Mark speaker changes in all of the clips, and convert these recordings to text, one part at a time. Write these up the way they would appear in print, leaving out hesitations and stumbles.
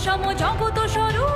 Speaker 1: সম জগত স্বরূপ।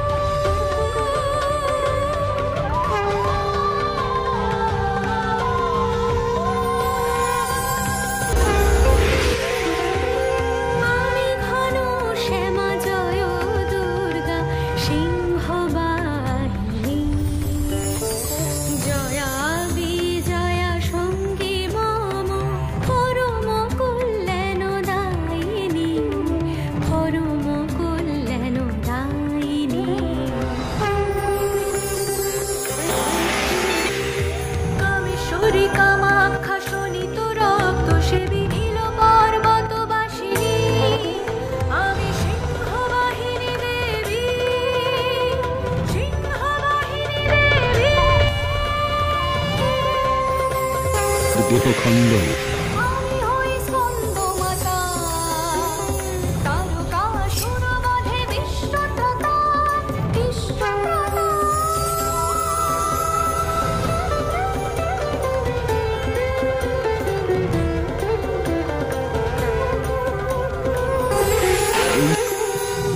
Speaker 2: দেহখণ্ড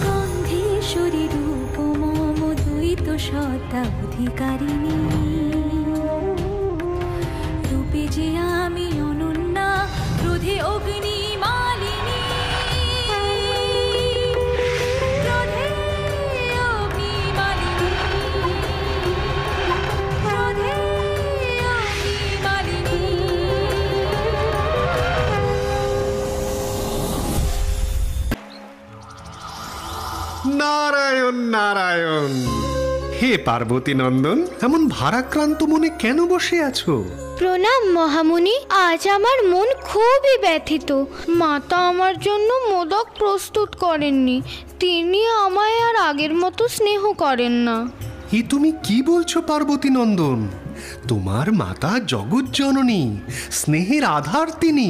Speaker 1: গন্ধেশ্বরী রূপ মম দ্বৈত সত্তা অধিকারিণী। রূপে যে আমি অনন্যা, ক্রোধে অগ্নি মালিনী। ক্রোধে অগ্নি মালিনী, ক্রোধে অগ্নি মালিনী।
Speaker 3: নারায়ণ নারায়ণ। হে পার্বতী নন্দন, এমন ভারাক্রান্ত মনে কেন বসে আছো?
Speaker 4: প্রণাম মহামুনি, আজ আমার মন খুবই ব্যথিত। মাতা আমার জন্য মোদক প্রস্তুত করেননি, তিনি আমায় আর আগের মতো স্নেহ করেন না।
Speaker 3: এ তুমি কি বলছো পার্বতী নন্দন? তোমার মাতা জগৎ জননী, স্নেহের আধার তিনি।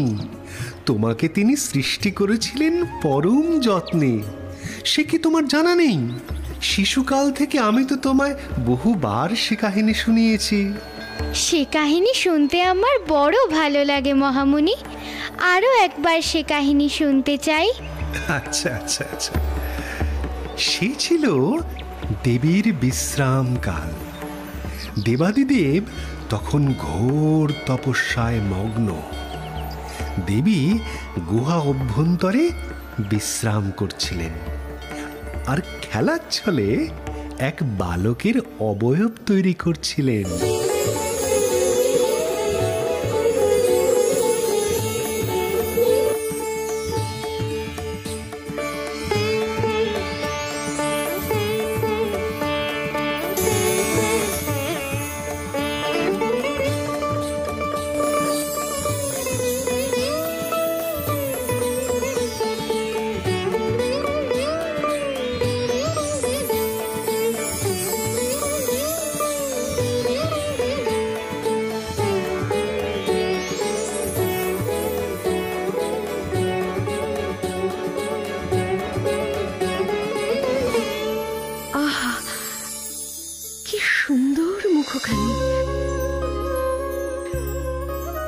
Speaker 3: তোমাকে তিনি সৃষ্টি করেছিলেন পরম যত্নে, সে কি তোমার জানা নেই? শিশুকাল থেকে আমি তো তোমায় বহুবার সে কাহিনী শুনিয়েছি।
Speaker 4: সে কাহিনী শুনতে আমার বড় ভালো লাগে মহামুনি, আরও একবার সে কাহিনী শুনতে চাই।
Speaker 3: আচ্ছা আচ্ছা আচ্ছা। সে ছিল দেবীর বিশ্রামকাল। দেবাদিদেব তখন ঘোর তপস্যায় মগ্ন। দেবী গুহা অভ্যন্তরে বিশ্রাম করছিলেন, আর খেলার ছলে এক বালকের অবয়ব তৈরি করছিলেন।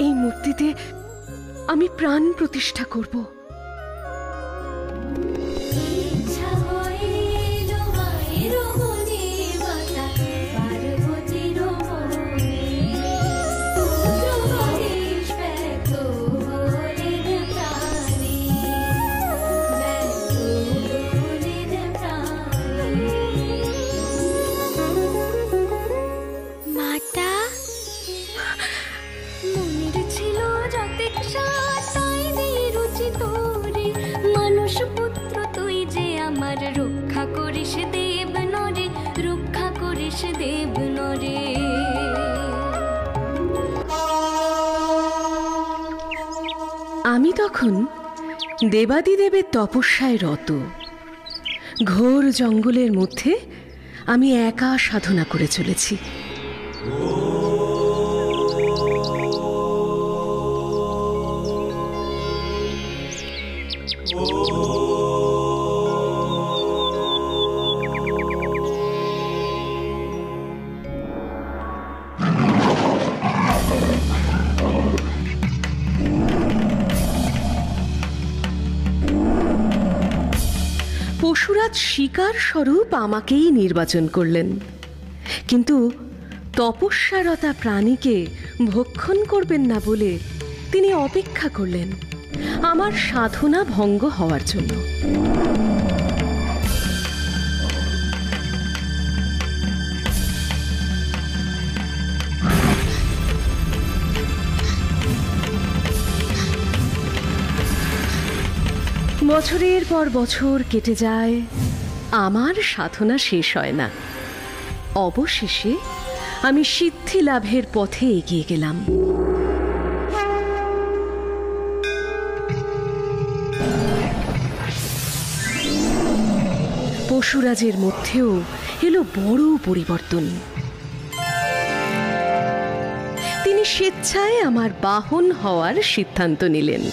Speaker 5: এই মূর্তিতে আমি প্রাণ প্রতিষ্ঠা করব।
Speaker 1: রক্ষা করিস দেব নরে, রক্ষা করিস দেব নরে।
Speaker 5: আমি তখন দেবাদিদেবের তপস্যায় রত। ঘোর জঙ্গলের মধ্যে আমি একা সাধনা করে চলেছি। পশুরা স্বর্গরাজ শিকার স্বরূপ আমাকেই নির্বাচন করলেন, কিন্তু তপস্যারতা প্রাণীকে ভক্ষণ করবেন না বলে তিনি অপেক্ষা করলেন আমার সাধনা ভঙ্গ হওয়ার জন্য। বছরের পর বছর কেটে যায়, আমার সাধনা শেষ হয় না। অবশেষে আমি সিদ্ধি লাভের পথে এগিয়ে গেলাম। পশুরাজের মধ্যেও এলো বড় পরিবর্তন। তিনি স্বেচ্ছায় আমার বাহন হওয়ার সিদ্ধান্ত নিলেন।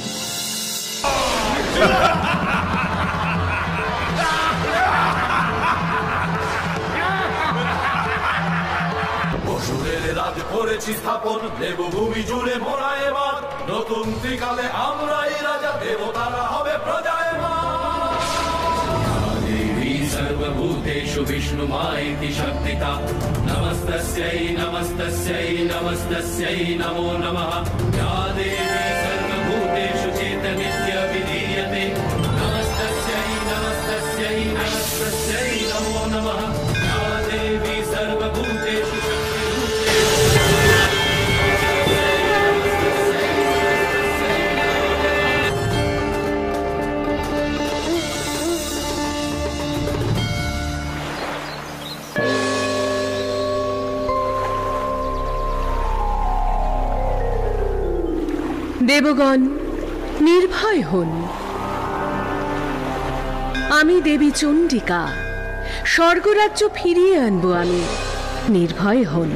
Speaker 2: পশুদের রাজ করেছি স্থাপন, দেবভূমি জুড়ে মোরায়েমান। নতুন ত্রিকালে আমরাই রাজা, দেবতারা হবে প্রজায়মান। দেবী সর্বভূতেষু বিষ্ণুমাইতি শক্তিতা। নমস্তস্যৈ নমস্তস্যৈ নমস্তস্যৈ নমো নমঃ। या देवी सर्वभूतेषु चेतनित्य विधीयते। नमस्तस्यै नमस्तस्यै नमस्तस्यै नमो नमः। या देवी सर्वभूतेषु
Speaker 5: দেবগণ নির্ভয় হন, আমি দেবী চণ্ডিকা, স্বর্গরাজ্য ফিরিয়ে আনবো আমি, নির্ভয় হন।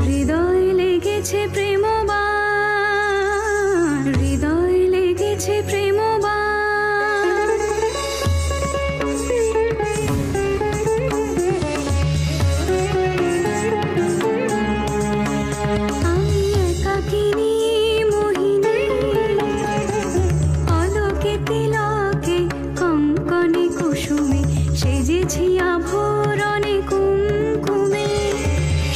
Speaker 1: হৃদয় লেগেছে প্রেমবাণ, হৃদয় লেগেছে প্রেমবাণ। আমি একাকিনী মোহিনী, আলোকে তিলকে কঙ্কনে কুসুমে সেজেছি আভরণে কুমকুমে।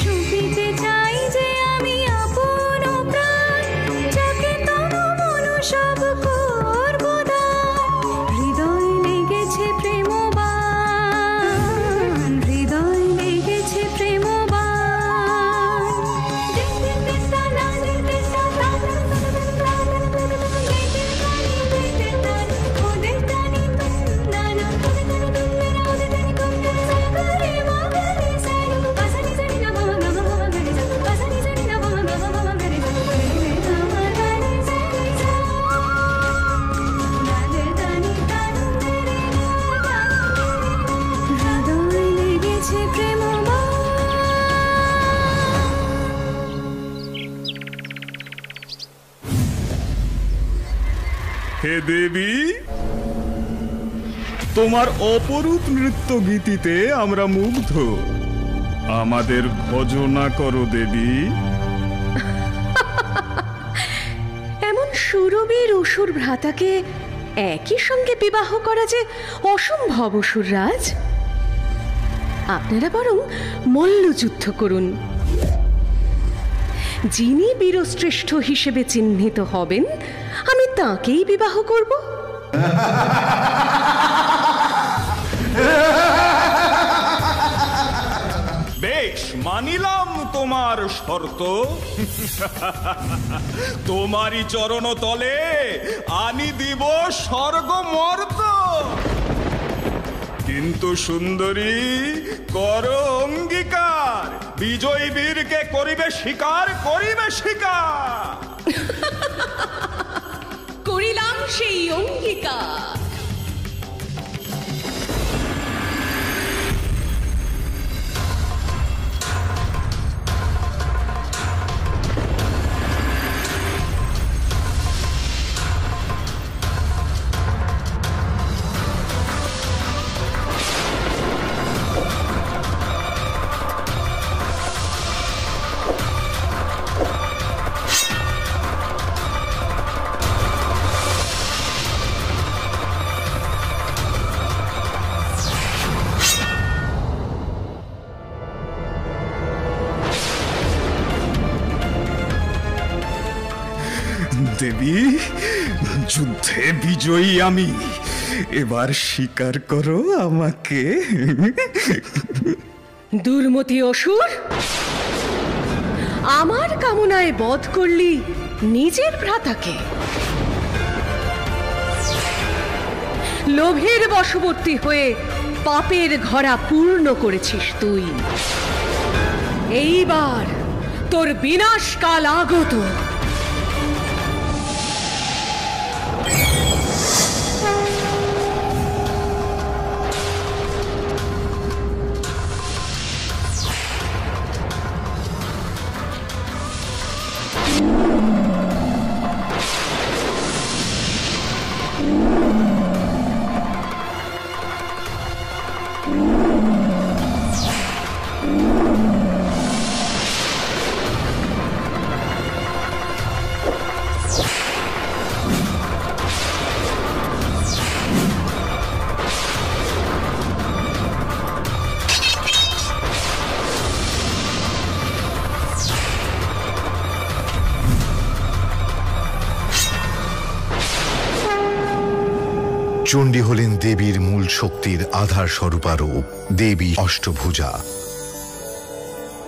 Speaker 1: শুকিতে চাই যে আমি আপন প্রাণ, যাকে তনু মনু সব করব দান। হৃদয় লেগেছে প্রেমবাণ, হৃদয় লেগেছে প্রেমবাণ। হৃদয় লেগেছে প্রেমবাণ।
Speaker 6: হে দেবী, তোমার অপরূপ নৃত্য গীতিতে আমরা মুগ্ধ। আমাদের ভজনা করো দেবী।
Speaker 5: এমন সুরবীর অসুর ভ্রাতাকে একই সঙ্গে বিবাহ করা যে অসম্ভব অসুররাজ। আপনারা বরং মল্লযুদ্ধ করুন। যিনি বীরশ্রেষ্ঠ হিসেবে চিহ্নিত হবেন, আমি তাকেই বিবাহ করব।
Speaker 6: বেশ, মানিলাম তোমার শর্ত। তোমারই চরণ তলে আনি দিব স্বর্গমর্ত। কিন্তু সুন্দরী, করো অঙ্গীকার, বিজয়ী বীরকে করিবে শিকার, করিবে শিকার।
Speaker 5: করিলাম সেই অঙ্গীকার।
Speaker 6: দেবী, যুদ্ধে বিজয়ী আমি। এবার স্বীকার করো আমাকে।
Speaker 5: দুর্মতি অসুর, আমার কামনায় বধ করলি নিজের ভ্রাতাকে। লোভের বশবর্তী হয়ে পাপের ঘড়া পূর্ণ করেছিস তুই। এইবার তোর বিনাশকাল আগত।
Speaker 7: চণ্ডী হলেন দেবীর মূল শক্তির আধার স্বরূপা রূপ, দেবী অষ্টভুজা।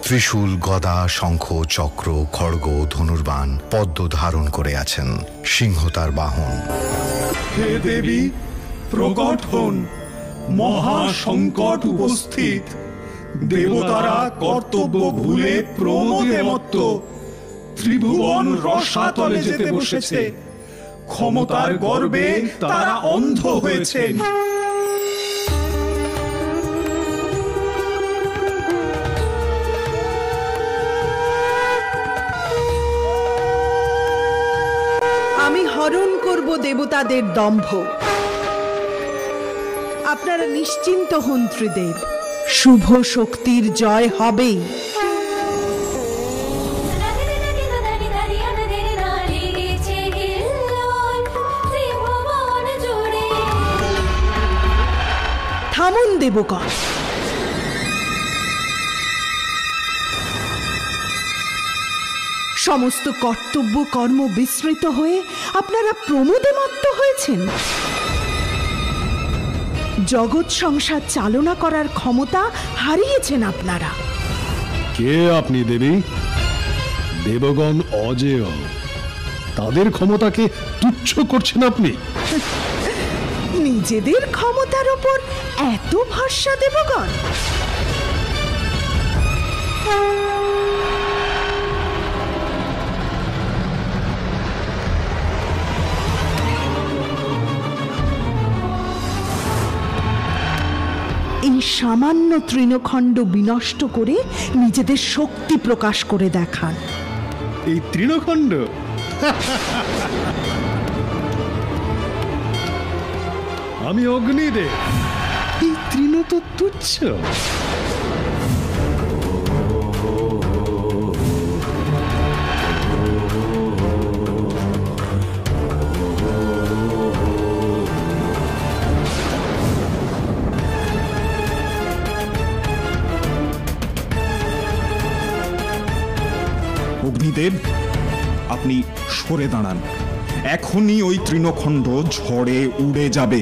Speaker 7: ত্রিশূল, গদা, শঙ্খ, চক্র, খড়গ, ধনুর্বাণ, পদ্ম ধারণ করে আছেন। সিংহ তার বাহন।
Speaker 6: হে দেবী, প্রকট হন, মহা সংকট উপস্থিত। দেবতারা কর্তব্য ভুলে প্রমোদে মত্ত ত্রিভুবন রসাতলে যেতে বসেছে। ক্ষমতার গর্বে তারা অন্ধ হয়েছেন।
Speaker 8: আমি হরণ করব দেবতাদের দম্ভ। আপনারা নিশ্চিন্ত হন ত্রিদেব, শুভ শক্তির জয় হবেই। থামুন দেবগণ, সমস্ত কর্তব্য কর্ম বিস্মৃত হয়ে আপনারা প্রমোদে মত্ত হয়েছেন। জগৎ সংসার চালনা করার ক্ষমতা হারিয়েছেন আপনারা।
Speaker 9: কে আপনি দেবী? দেবগণ অজেয়, তাদের ক্ষমতাকে তুচ্ছ করছেন আপনি।
Speaker 8: নিজেদের ক্ষমতার উপর এত ভরসা দেবগণ? এই সামান্য তৃণখণ্ড বিনষ্ট করে নিজেদের শক্তি প্রকাশ করে দেখান।
Speaker 9: এই তৃণখণ্ড? আমি অগ্নিদেব, এই তৃণ তো তুচ্ছ।
Speaker 6: অগ্নিদেব, আপনি সরে দাঁড়ান। এখনই ওই তৃণখণ্ড ঝড়ে উড়ে যাবে।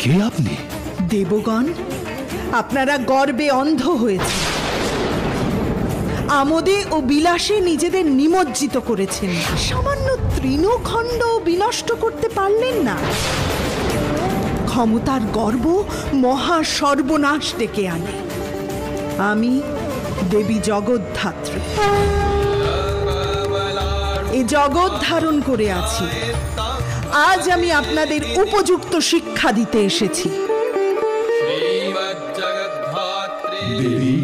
Speaker 9: কে আপনি?
Speaker 8: দেবগণ, আপনারা গর্বে অন্ধ হয়েছে, আমোদে ও বিলাসে নিজেদের নিমজ্জিত করেছেন। সামান্য তৃণখণ্ড বিনষ্ট করতে পারলেন না। ক্ষমতার গর্ব মহা সর্বনাশ ডেকে আনে। আমি দেবী জগদ্ধাত্রী, এ জগৎ ধারণ করে আছি। আজ আমি আপনাদের উপযুক্ত শিক্ষা দিতে এসেছি।
Speaker 6: দেবী,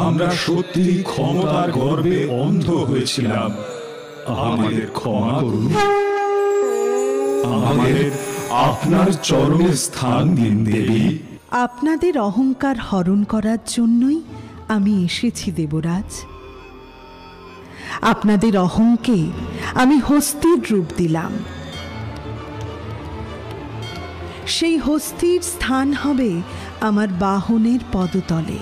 Speaker 6: আমরা সত্যি ক্ষমতার গর্বে অন্ধ হয়েছিলাম, আমাদের ক্ষমা করুন। আমাদের আপনার চরণে স্থান দিন দেবী।
Speaker 8: আপনাদের অহংকার হরণ করার জন্যই আমি এসেছি দেবরাজ। আপনাদের অহংকে আমি হস্তির রূপ দিলাম। সেই হস্তির স্থান হবে আমার বাহনের পদতলে।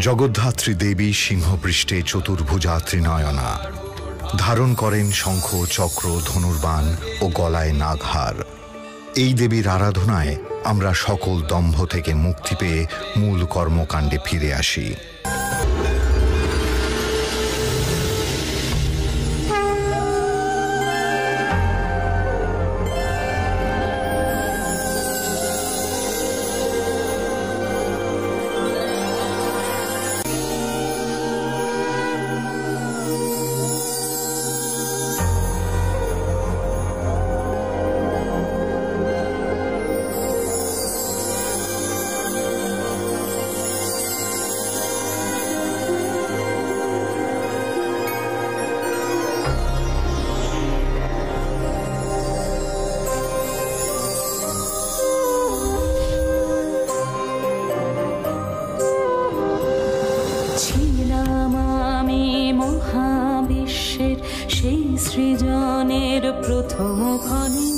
Speaker 7: জগদ্ধাত্রী দেবী সিংহপৃষ্ঠে চতুর্ভুজা ত্রিনয়না, ধারণ করেন শঙ্খ, চক্র, ধনুর্বাণ ও গলায় নাগহার। এই দেবীর আরাধনায় আমরা সকল দম্ভ থেকে মুক্তি পেয়ে মূল কর্মকাণ্ডে ফিরে আসি।
Speaker 1: সৃজনের প্রথম ক্ষণে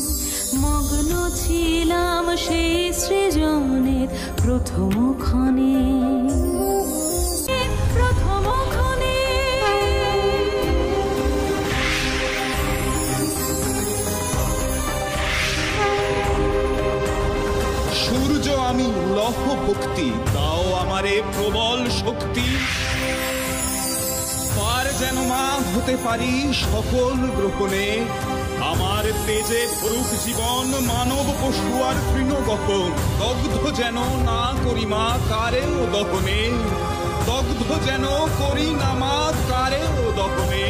Speaker 1: মগ্ন ছিলাম, সেই সৃজনের প্রথম ক্ষণে
Speaker 6: সূর্য আমি লহ ভক্তি, তাও আমারে প্রবল শক্তি। পার যেন মা হতে পারি সকল গ্রহণে, আমার তেজে ভরুক জীবন মানব পশু আর তৃণগহন। দগ্ধ যেন না করি মা কারেও দহনে, দগ্ধ যেন করি না মা কারেও দহনে।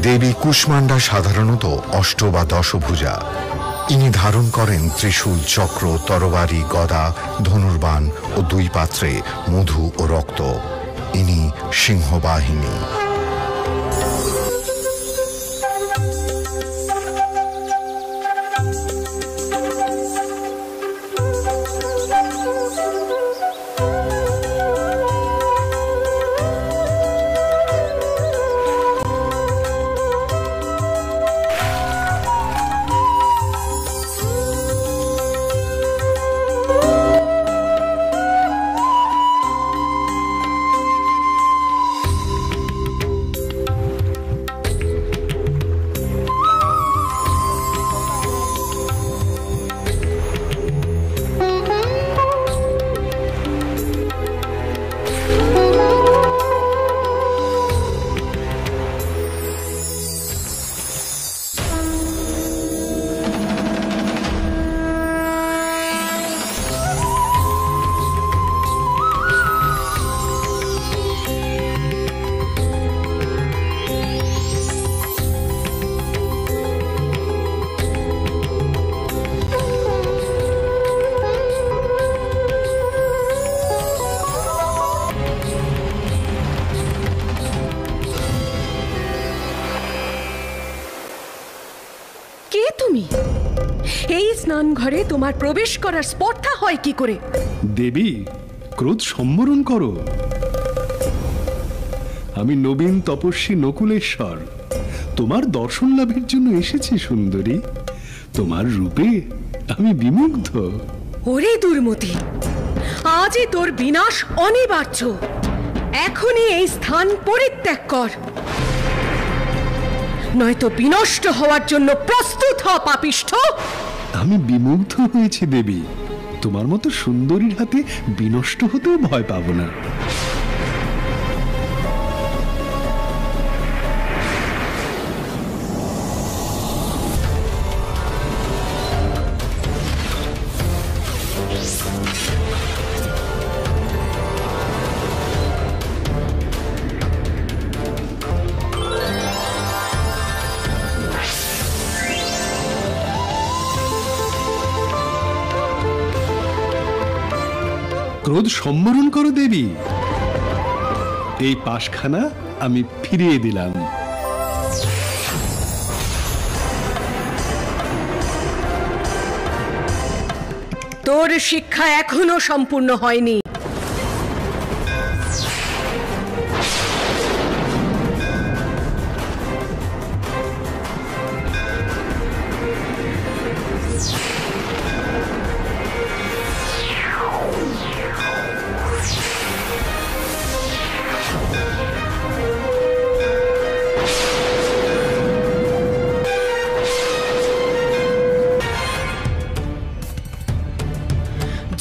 Speaker 7: দেবী কুষ্মান্ডা সাধারণত অষ্ট বা দশভুজা। ইনি ধারণ করেন ত্রিশূল, চক্র, তরবারি, গদা, ধনুর্বাণ ও দুই পাত্রে মধু ও রক্ত। ইনি সিংহবাহিনী।
Speaker 5: এই স্নান ঘরে তোমার প্রবেশ করার স্পর্ধা হয় কি করে?
Speaker 9: দেবী, ক্রোধ সম্বরণ করো। আমি নবীন তপস্বী নকুলেশ্বর, তোমার দর্শন লাভের জন্য এসেছি সুন্দরী। তোমার রূপে আমি বিমুগ্ধ।
Speaker 5: ওরে দুর্মতি, আজই তোর বিনাশ অনিবার্য। এখনই এই স্থান পরিত্যাগ কর, নয়তো বিনষ্ট হওয়ার জন্য প্রস্তুত হ পাপিষ্ঠ।
Speaker 9: আমি বিমুগ্ধ হয়েছি দেবী, তোমার মতো সুন্দরীর হাতে বিনষ্ট হতেও ভয় পাবো না। ক্রোধ সম্বরণ করো দেবী। এই পাশখানা আমি ফিরিয়ে দিলাম।
Speaker 5: তোর শিক্ষা এখনো সম্পূর্ণ হয়নি।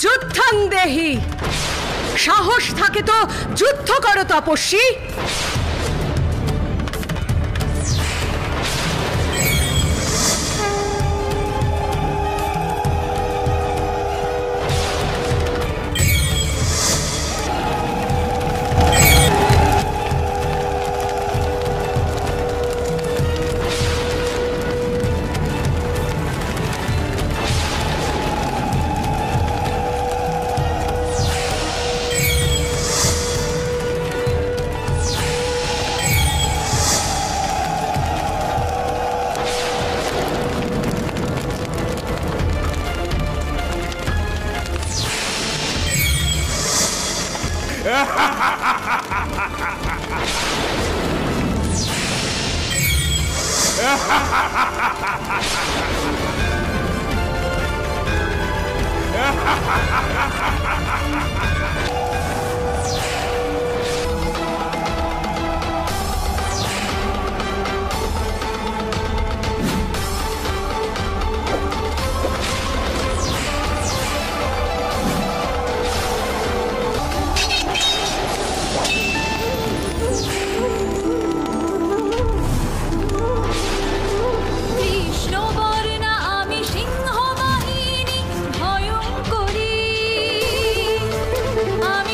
Speaker 5: যুদ্ধং দেহি, সাহস থাকে তো যুদ্ধ করো তপস্বী।
Speaker 1: আমি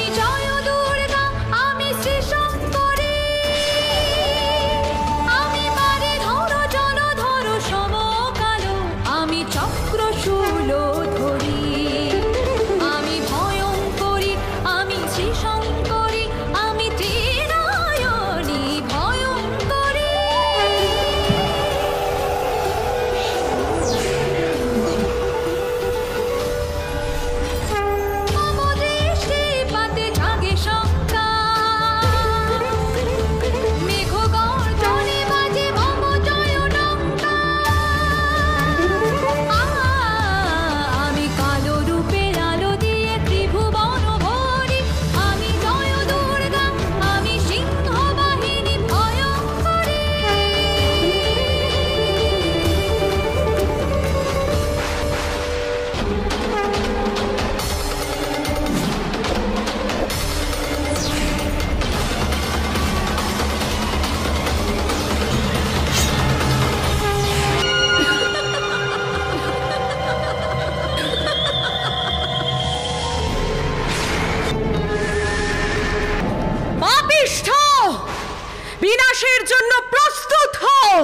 Speaker 5: বিনাশের জন্য প্রস্তুত হও।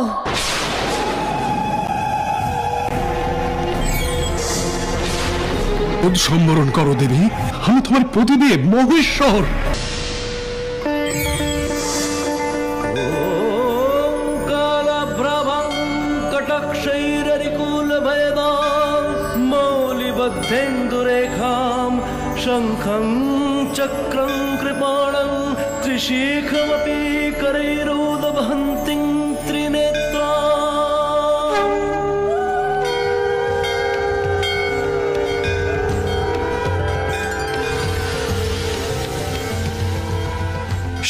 Speaker 9: সম্বরণ করো দেবী, আমি তোমার প্রতিদেব মহেশ্বর।
Speaker 2: मौलिबद्धेन्दुरेखां शङ्खं चक्रं कृपाणं त्रिशिखमपि करैरुदवहन्तीं त्रिनेत्रां।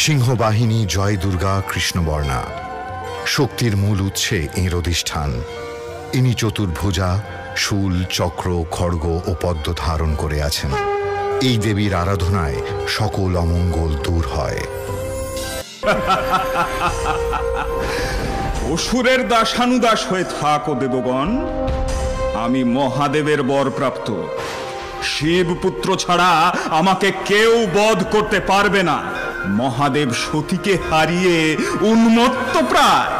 Speaker 7: সিংহবাহিনী জয় দুর্গা কৃষ্ণবর্ণা, শক্তির মূল উৎসে এঁর অধিষ্ঠান। ইনি চতুর্ভুজা, শূল, চক্র, খড়গ ও পদ্ম ধারণ করে আছেন। এই দেবীর আরাধনায় সকল অমঙ্গল দূর হয়।
Speaker 6: অসুরের দাসানুদাস হয়ে থাকো দেবগণ, আমি মহাদেবের বরপ্রাপ্ত। শিবপুত্র ছাড়া আমাকে কেউ বধ করতে পারবে না। মহাদেব সতীকে হারিয়ে উন্মত্ত প্রায়,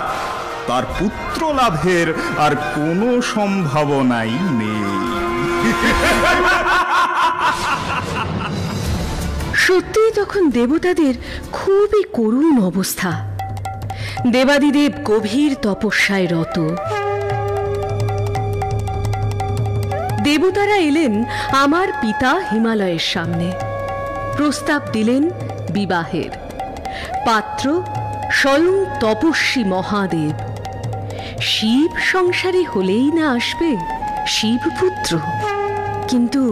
Speaker 6: তার পুত্র লাভের আর কোনো সম্ভাবনাই নেই।
Speaker 5: সত্যিই তখন দেবতাদের খুবই করুণ অবস্থা। দেবাদিদেব গভীর তপস্যায় রত। দেবতারা এলেন আমার পিতা হিমালয়ের সামনে, প্রস্তাব দিলেন বিবাহের। পাত্র স্বয়ং তপস্বী মহাদেব। শিব সংসারে হলেই না আসবে শিবপুত্র। কিন্তু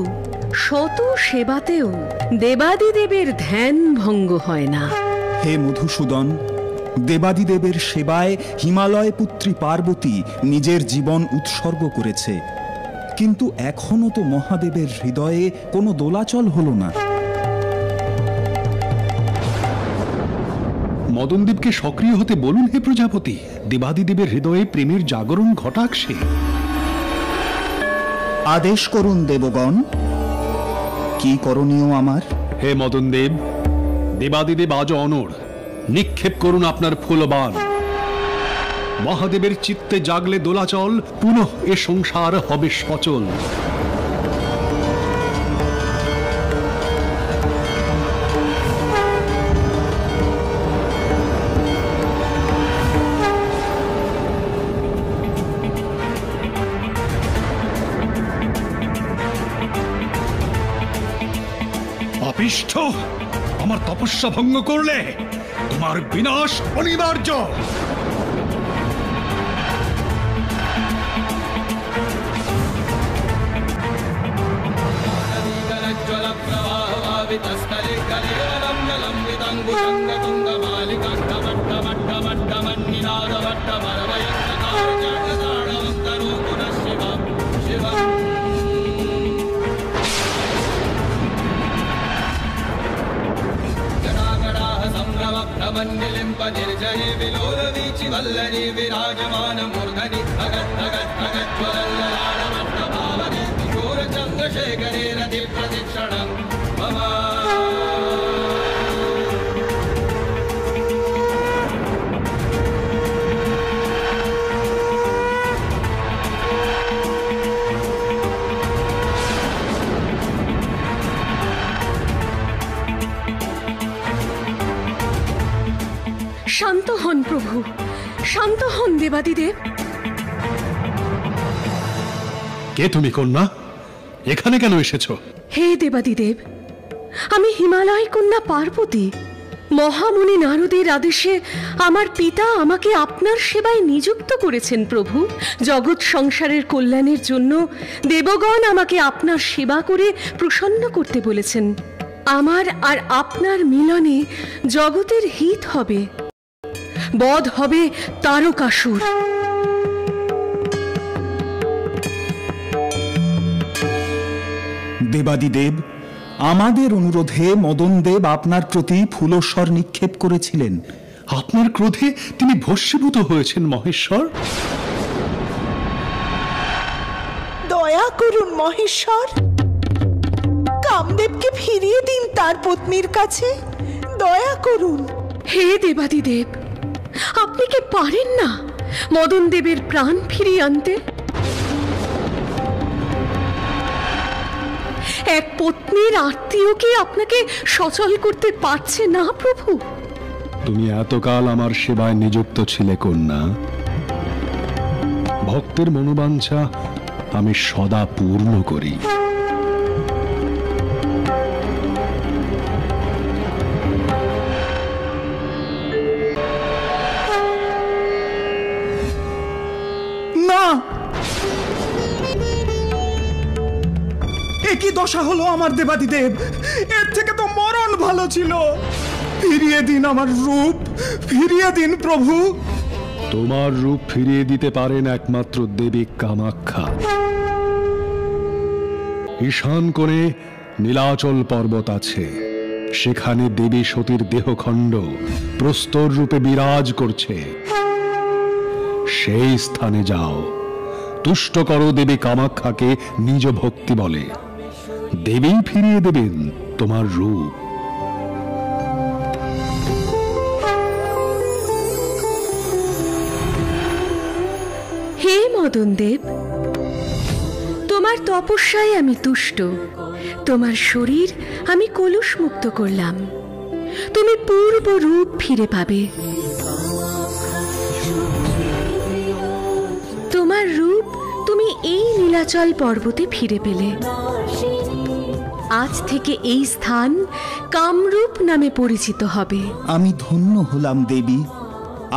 Speaker 5: শত সেবাতেও দেবাদিদেবের ধ্যান ভঙ্গ হয় না।
Speaker 6: হে মধুসূদন, দেবাদিদেবের সেবায় হিমালয় পুত্রী পার্বতী নিজের জীবন উৎসর্গ করেছে, কিন্তু এখনো তো মহাদেবের হৃদয়ে কোনো দোলাচল হলো না।
Speaker 9: মদনদেবকে সক্রিয় হতে বলুন হে প্রজাপতি, দেবাদিদেবের হৃদয়ে প্রেমের জাগরণ ঘটাক সে।
Speaker 6: আদেশ করুন দেবগণ, কি করণীয় আমার?
Speaker 9: হে মদনদেব, দেবাদিদেব আজ অনড়, নিক্ষেপ করুন আপনার ফুলবান। মহাদেবের চিত্তে জাগলে দোলাচল, পুনঃ এ সংসার হবে সচল। পাপিষ্ঠ, আমার তপস্যা ভঙ্গ করলে তোমার বিনাশ অনিবার্য।
Speaker 2: निर्जये विलोलवीचि वल्लरी विराजमान मूर्धनि भगत् भगत् भगत् ज्वलल्ललाटमट्टभावने किशोर चन्द्रशेखरे रति प्रदक्षिणं मम।
Speaker 5: শান্ত হন প্রভু, শান্ত হন দেবাদিদেব।
Speaker 9: কে তুমি কন্যা? এখানে কেন এসেছো?
Speaker 5: হে দেবাদিদেব, আমি হিমালয় কন্যা পার্বতী। মহামুনি নারদের আদেশে আমার পিতা আমাকে আপনার সেবায় নিযুক্ত করেছেন প্রভু। জগৎ সংসারের কল্যাণের জন্য দেবগণ আমাকে আপনার সেবা করে প্রসন্ন করতে বলেছেন। আমার আর আপনার মিলনে জগতের হিত হবে, বধ হবে তারকাসুর।
Speaker 6: দেবাদিদেব, আমাদের অনুরোধে মদনদেব আপনার প্রতি ফুলস্বর নিক্ষেপ করেছিলেন।
Speaker 9: আপনার ক্রোধে তিনি ভস্মীভূত হয়েছেন মহেশ্বর।
Speaker 8: দয়া করুন মহেশ্বর, কামদেবকে ফিরিয়ে দিন তার পত্নীর কাছে, দয়া করুন।
Speaker 5: হে দেবাদিদেব, আপনি কি পারেন না মদন দেবের প্রাণ ফিরিয়ে আনতে? এক পত্নীর আত্মীয় কি আপনাকে সচল করতে পারছে না প্রভু?
Speaker 9: তুমি এতকাল আমার সেবায় নিযুক্ত ছিলে কন্যা। ভক্তের মনোবাঞ্ছা আমি সদা পূর্ণ করি।
Speaker 6: না, এ কি দশা হলো আমার দেবাদিদেব? এর থেকে তো মরণ ভালো ছিল। ফিরিয়ে দিন আমার রূপ, ফিরিয়ে দিন প্রভু।
Speaker 9: তোমার রূপ ফিরিয়ে দিতে পারেন একমাত্র দেবী কামাখ্যা। ঈশান কোণে নীলাচল পর্বত আছে, সেখানে দেবী সতীর দেহখণ্ড প্রস্তর রূপে বিরাজ করছে। সেই স্থানে যাও, তুষ্ট করো দেবী কামাখ্যাকে নিজ ভক্তি বলে। দেবী ফিরিয়ে দেবেন তোমার রূপ।
Speaker 5: হে মদন দেব, তোমার তপস্যায় আমি তুষ্ট। তোমার শরীর আমি কলুষ মুক্ত করলাম। তুমি পূর্ব রূপ ফিরে পাবে। তোমার রূপ তুমি এই নীলাচল পর্বতে ফিরে পেলে। আজ থেকে এই স্থান কামরূপ নামে পরিচিত হবে।
Speaker 6: আমি ধন্য হলাম দেবী।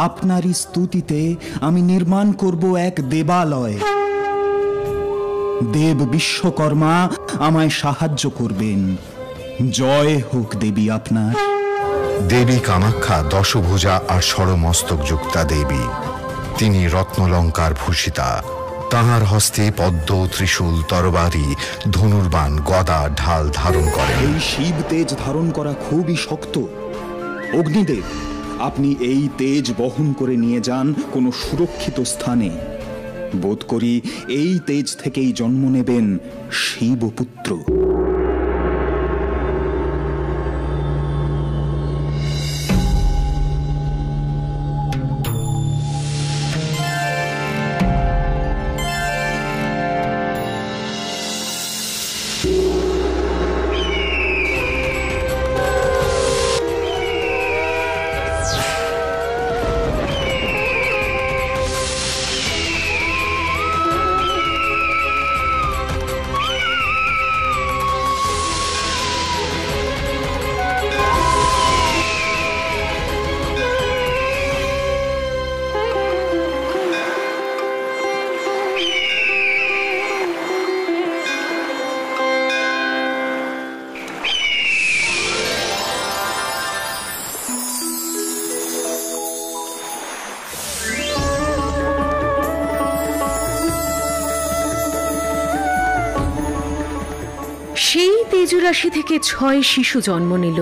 Speaker 6: আপনারই স্তুতিতে আমি নির্মাণ করব এক দেবালয়। দেব বিশ্বকর্মা আমায় সাহায্য করবেন। জয় হোক দেবী আপনার।
Speaker 7: দেবী কামাখ্যা দশভুজা আর ষড়মস্তক যুক্তা দেবী। তিনি রত্নলঙ্কার ভূষিতা। তাহার হস্তে পদ্ম, ত্রিশূল, তরবারি, ধনুর্বাণ, গদা, ঢাল ধারণ করেন।
Speaker 6: এই শিব তেজ ধারণ করা খুবই শক্ত। অগ্নিদেব, আপনি এই তেজ বহন করে নিয়ে যান কোনো সুরক্ষিত স্থানে। বোধ করি এই তেজ থেকেই জন্ম নেবেন শিবপুত্র।
Speaker 5: সেই তেজরাশি থেকে 6 শিশু জন্ম নিল।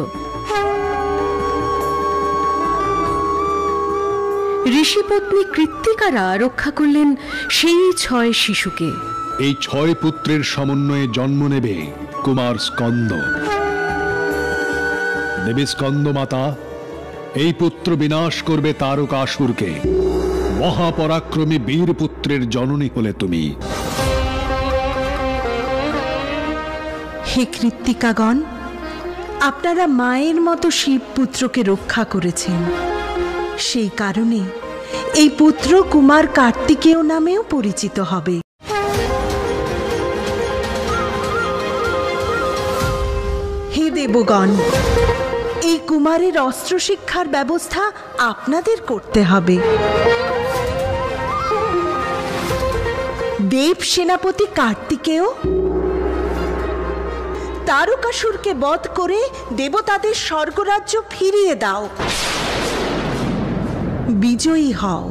Speaker 5: ঋষিপত্নী কৃত্তিকারা রক্ষা করলেন সেই 6 শিশুকে।
Speaker 9: এই 6 পুত্রের সমন্বয়ে জন্ম নেবে কুমার স্কন্দ। দেবী স্কন্দ মাতা এই পুত্র বিনাশ করবে তারকাসুরকে। মহাপরাক্রমী বীর পুত্রের জননী হলে তুমি।
Speaker 8: হে কৃত্তিকাগণ, আপনারা মায়ের মতো শিবপুত্রকে রক্ষা করেছেন। সেই কারণে এই পুত্র কুমার কার্তিকেয় নামেও পরিচিত হবে। হে দেবগণ, এই কুমারের অস্ত্র শিক্ষার ব্যবস্থা আপনাদের করতে হবে। দেব সেনাপতি কার্তিকেয় তারকাসুরকে বধ করে দেবতাদের স্বর্গরাজ্য ফিরিয়ে দাও। বিজয়ী হও।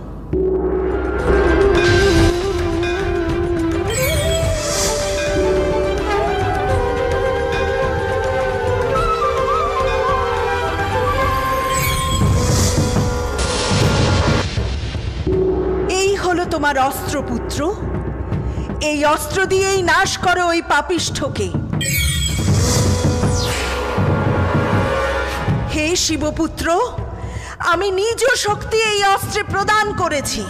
Speaker 8: এই হলো তোমার অস্ত্রপুত্র। এই অস্ত্র দিয়েই নাশ করো ওই পাপিষ্ঠকে। হে শিবপুত্র, আমি নিজ শক্তি এই অস্ত্রে প্রদান করেছি।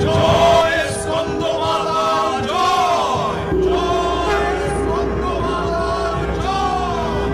Speaker 6: জয় স্কন্দমাতা জয়, জয় স্কন্দমাতা জয়।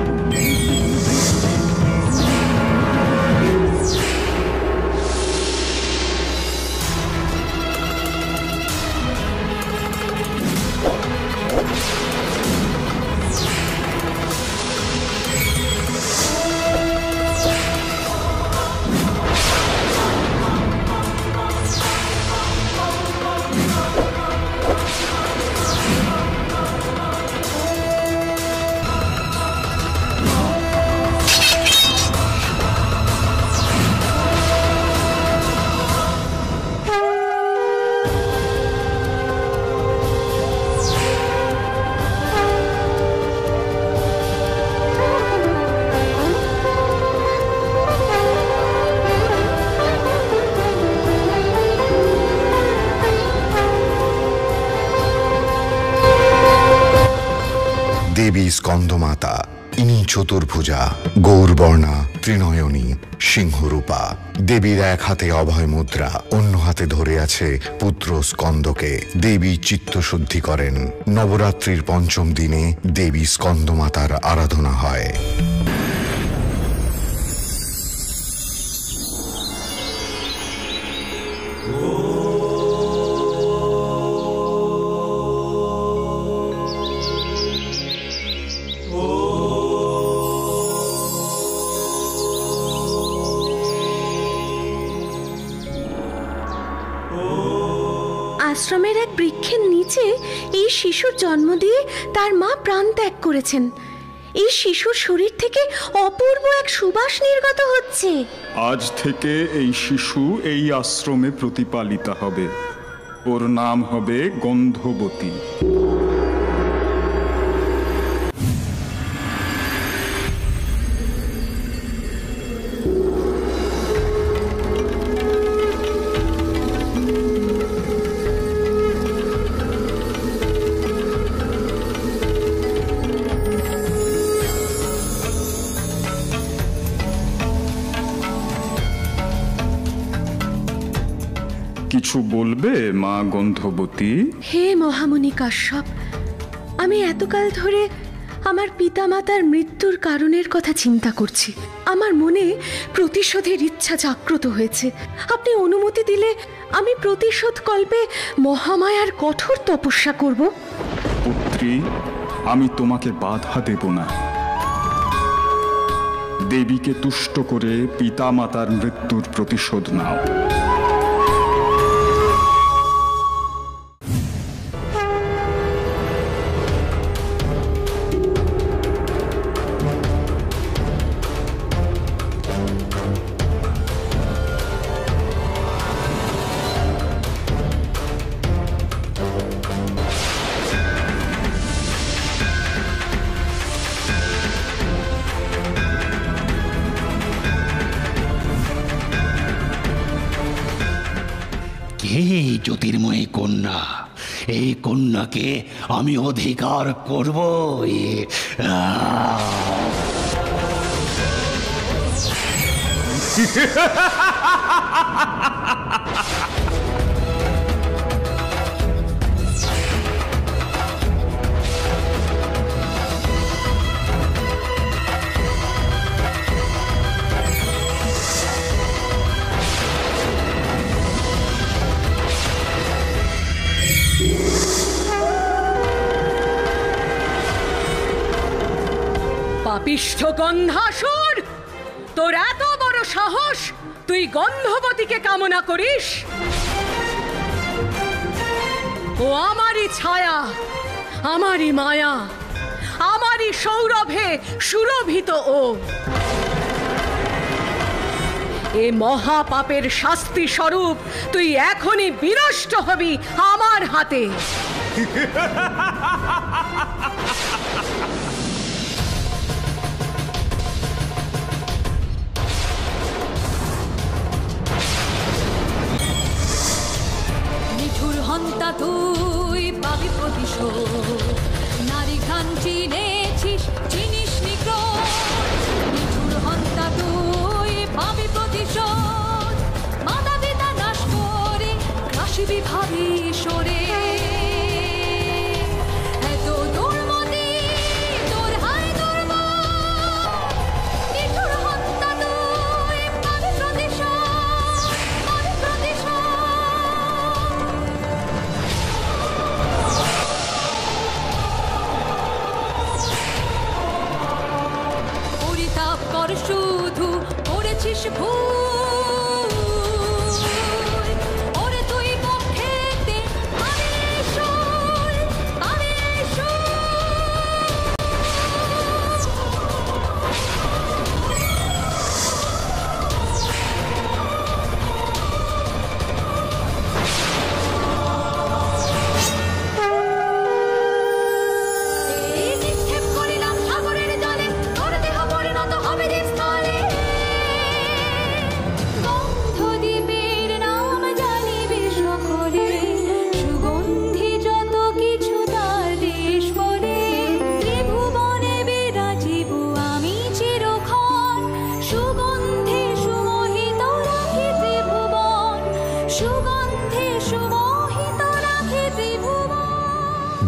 Speaker 7: দেবী স্কন্দমাতা, ইনি চতুর্ভুজা, গৌরবর্ণা, ত্রিনয়নী, সিংহরূপা। দেবীর এক হাতে অভয় মুদ্রা, অন্য হাতে ধরে আছে পুত্র স্কন্দকে। দেবী চিত্তশুদ্ধি করেন। নবরাত্রির পঞ্চম দিনে দেবী স্কন্দমাতার আরাধনা হয়।
Speaker 5: আশ্রমের এক বৃক্ষের নিচে এই শিশুর জন্ম দিয়ে তার মা প্রাণ ত্যাগ করেছেন। এই শিশুর শরীর থেকে অপূর্ব এক সুবাস নির্গত হচ্ছে।
Speaker 6: আজ থেকে এই শিশু এই আশ্রমে প্রতিপালিতা হবে। ওর নাম হবে গন্ধবতী। কিছু বলবে মা গন্ধবতী?
Speaker 5: হে মহামুনি কাশ্যপ, আমি এতকাল ধরে আমার পিতামাতার মৃত্যুর কারণের কথা চিন্তা করছি। আমার মনে প্রতিশোধের ইচ্ছা জাগ্রত হয়েছে। আপনি অনুমতি দিলে আমি প্রতিশোধ কল্পে মহামায়ার কঠোর তপস্যা করব।
Speaker 6: পুত্রী, আমি তোমাকে বাধা দেব না। দেবীকে তুষ্ট করে পিতামাতার মৃত্যুর প্রতিশোধ নাও।
Speaker 10: এই জ্যোতির্ময়ী কন্যা, এই কন্যাকে আমি অধিকার করব।
Speaker 5: পাপিষ্ঠ গন্ধাসুর, তোর এত বড় সাহস, তুই গন্ধবতীকে কামনা করিস? ও আমারই ছায়া, আমারই মায়া, আমারই সৌরভে সুরভিত। ও এ মহাপাপের শাস্তি স্বরূপ তুই এখনই বিনষ্ট হবি আমার হাতে।
Speaker 1: নিঠুর হন্তা তুই পাবি প্রতিশোধ, নারী ঘ্রাণ চিনেছিস, চিনিস নিগ্রহ। নিঠুর হন্তা তুই আছিস ভুল, ওরে তুই পক্ষেতে আমি শোল, আমি শোল। নিক্ষেপ করিলাম সাগরের জলে, তোর দেহ পরিণত হবে দ্বীপস্থলে। গন্ধদ্বীপের নাম জানিবে সকলে, সুগন্ধি যত কিছু তার দেশ বলে। ত্রিভুবনে বিরাজিব আমি চিরক্ষণ, সুগন্ধে সুমোহিত রাখি ত্রিভুবন, সুগন্ধে সুমোহিত রাখি ত্রিভুবন।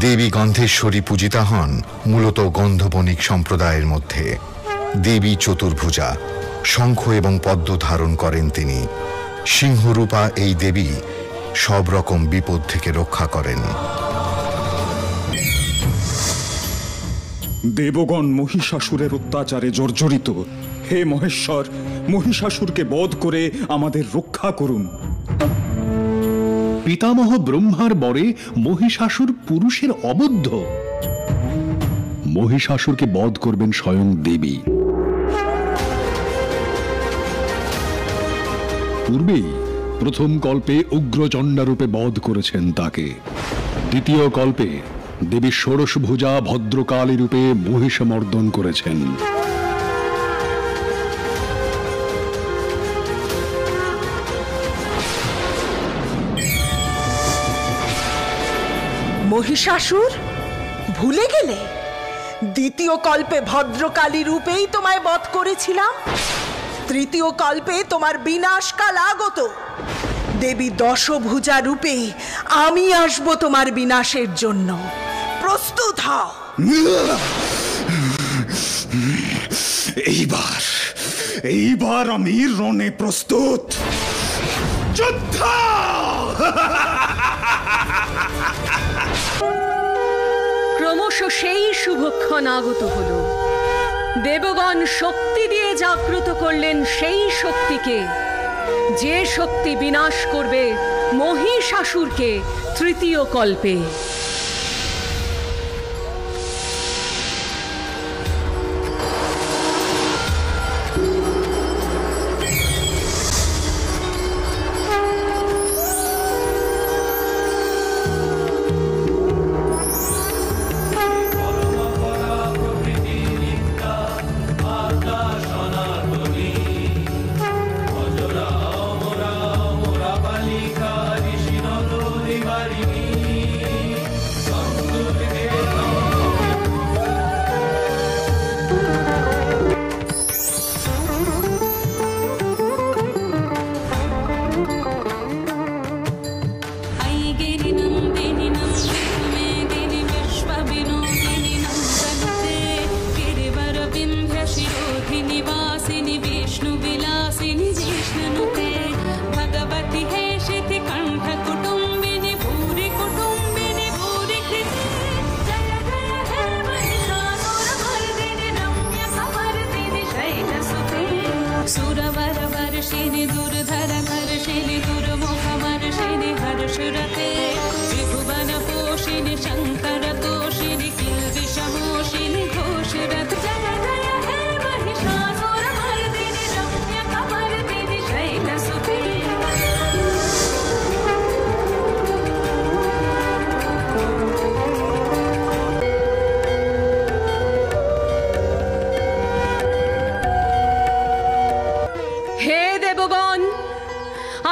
Speaker 7: দেবী গন্ধেশ্বরী পূজিতা হন মূলত গন্ধবণিক সম্প্রদায়ের মধ্যে। দেবী চতুর্ভুজা, শঙ্খ এবং পদ্ম ধারণ করেন তিনি। সিংহরূপা এই দেবী সব রকম বিপদ থেকে রক্ষা করেন।
Speaker 6: দেবগণ মহিষাসুরের অত্যাচারে জর্জরিত। হে মহেশ্বর, মহিষাসুরকে বধ করে আমাদের রক্ষা করুন।
Speaker 9: পিতামহ ব্রহ্মার বরে মহিষাসুর পুরুষের অবদ্ধ। মহিষাসুরকে বধ করবেন স্বয়ং দেবী। পূর্বেই প্রথম কল্পে উগ্রচণ্ডা রূপে বধ করেছেন তাকে। দ্বিতীয় কল্পে দেবী ষোড়শভুজা ভদ্রকালী রূপে মহিষমর্দন করেছেন।
Speaker 8: মহিষাসুর, ভুলে গেলে দ্বিতীয় কল্পে ভদ্রকালী রূপেই তোমায় বধ করেছিলাম। তৃতীয় কল্পে তোমার বিনাশকাল আগত। দেবী দশভুজা রূপে আমি আসব তোমার বিনাশের জন্য। প্রস্তুত হও।
Speaker 6: এইবার আমি রণে প্রস্তুত। যুদ্ধ!
Speaker 5: ক্রমশ সেই শুভক্ষণ আগত হল। দেবগণ শক্তি দিয়ে জাগ্রত করলেন সেই শক্তিকে, যে শক্তি বিনাশ করবে মহিষাসুরকে তৃতীয় কল্পে।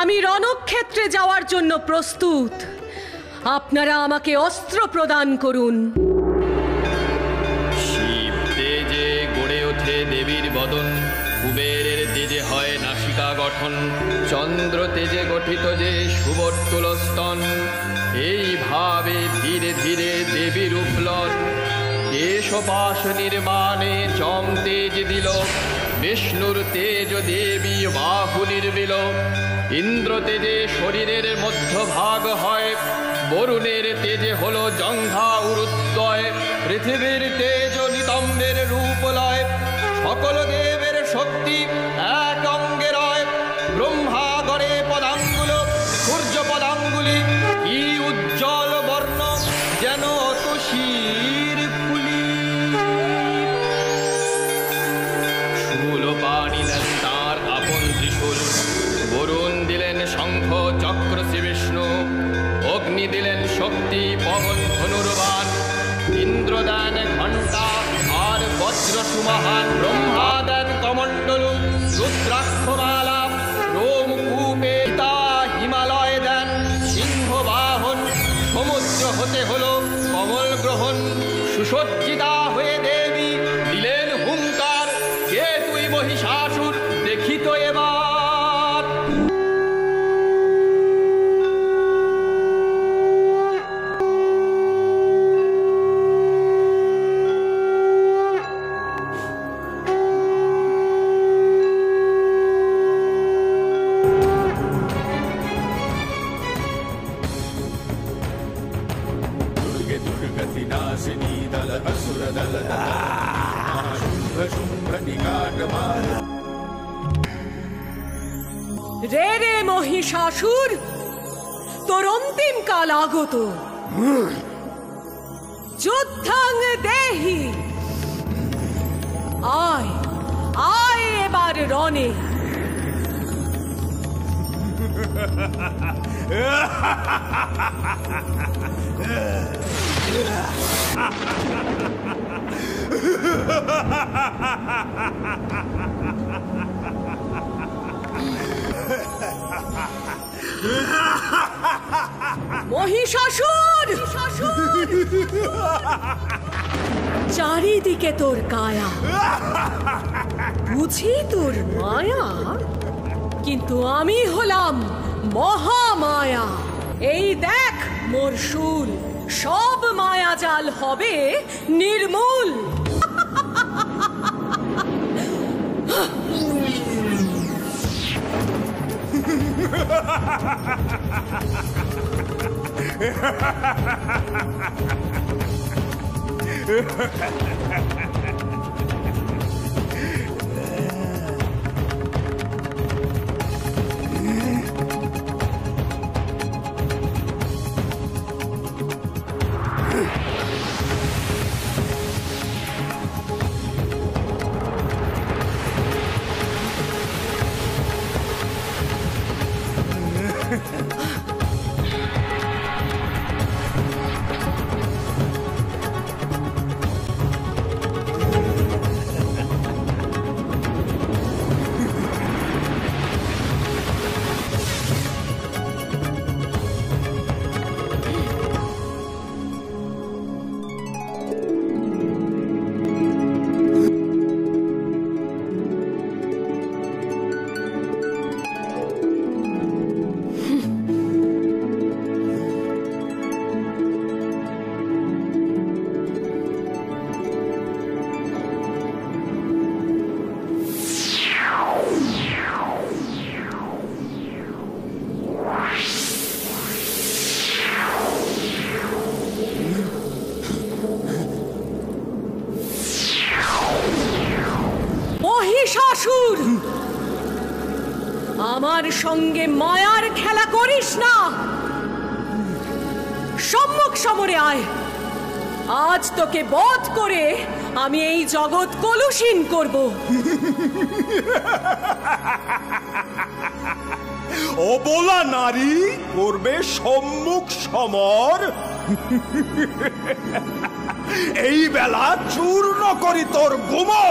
Speaker 5: আমি রণক্ষেত্রে যাওয়ার জন্য প্রস্তুত। আপনারা আমাকে অস্ত্র প্রদান করুন।
Speaker 2: শিব তেজে গড়ে ওঠে দেবীর বদন, কুবেরের তেজে হয় নাসিকা গঠন, চন্দ্র তেজে গঠিত যে সুবর্তুল স্তন, এইভাবে ধীরে ধীরে দেবীর উপলন। কেশপাশ নির্মাণে চম তেজ দিল, বিষ্ণুর তেজ দেবী বাহু নির্মিল। ইন্দ্র তেজে শরীরের মধ্যভাগ হয়, বরুণের তেজে হলো জঙ্ঘা উরুদ্বয়। পৃথিবীর তেজ নিতম্বের রূপ লয়, সকল দেবের শক্তি এক অঙ্গে সুমহান ব্রহ্মা দেন কমণ্ডলু রুদ্রাক্ষমালা রোমকূপে তা হিমালয় দেন সিংহ বাহন সমুদ্র হতে হলো কমল গ্রহণ সুসজ্জিতা হয়ে দেবী দিলেন হুঙ্কার কে তুই মহিষাসুর দেখি তো এবার।
Speaker 11: রে রে মহিষাসুর, তোর অন্তিম কাল আগত। যুদ্ধাং দেহি, আয় আয় এবার রণে। মহিষাসুর, চারিদিকে তোর কায়া, বুঝি তোর মায়া, কিন্তু আমি হলাম মহামায়া। এই দেখ মোর শূল, সব মায়াজাল হবে নির্মূল। মহিষাসুর, আমার সঙ্গে মায়ার খেলা করিস না। সম্মুখ সমরে আয়, আজ তোকে বধ করে আমি এই জগৎ কলুষীন করব।
Speaker 6: অবলা নারী করবে সম্মুখ সমর, এই বেলা চূর্ণ করি তোর গুমো।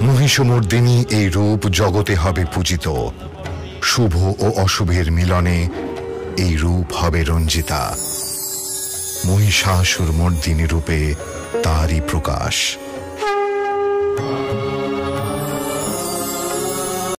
Speaker 7: মহিষমর্দিনী এই রূপ জগতে হবে পূজিত, শুভ ও অশুভের মিলনে এই রূপ হবে রঞ্জিতা। মহিষাসুর মর্দিনী রূপে তারই প্রকাশ।